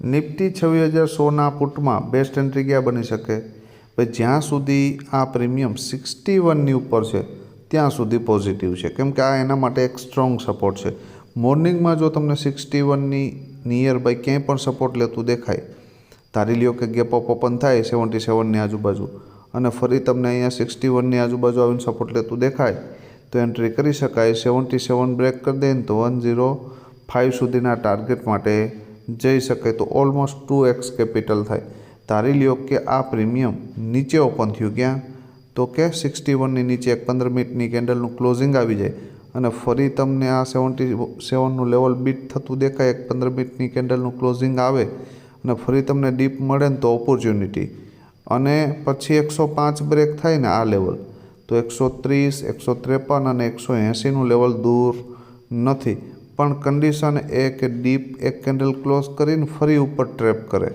Nifty 26,100ના પુટમાં best entry ક્યાં બની શકે? ભાઈ જ્યાં સુધી આ પ્રીમિયમ 61ની ઉપર છે ત્યાં સુધી પોઝિટિવ છે, કેમ કે આ એના માટે એક સ્ટ્રોંગ સપોર્ટ છે. મોર્નિંગમાં જો તમને 61ની નિયર બાય ક્યાંય પણ સપોર્ટ લેતું દેખાય, ધારી લ્યો કે ગેપ અપ ઓપન થાય 77ની આજુબાજુ અને ફરી તમને અહીંયા 61ની આજુબાજુ આવીને સપોર્ટ લેતું દેખાય તો એન્ટ્રી કરી શકાય. 77 બ્રેક કરી દે ને તો 105 સુધીના ટાર્ગેટ માટે જઈ શકે, તો ઓલમોસ્ટ 2x કેપિટલ થાય. ધારી લ્યો કે આ પ્રીમિયમ નીચે ઓપન થયું, ક્યાં તો કે 61ની નીચે એક 15 મિનિટની કેન્ડલનું ક્લોઝિંગ આવી જાય અને ફરી તમને આ 77નું લેવલ બીટ થતું દેખાય, એક 15 મિનિટની કેન્ડલનું ક્લોઝિંગ આવે અને ફરી તમને ડીપ મળે ને તો ઓપોર્ચ્યુનિટી, અને પછી 105 બ્રેક થાય ને આ લેવલ તો 130, 153 અને 180નું લેવલ દૂર નથી. પણ કન્ડિશન એ કે ડીપ એક કેન્ડલ ક્લોઝ કરીને ફરી ઉપર ટ્રેપ કરે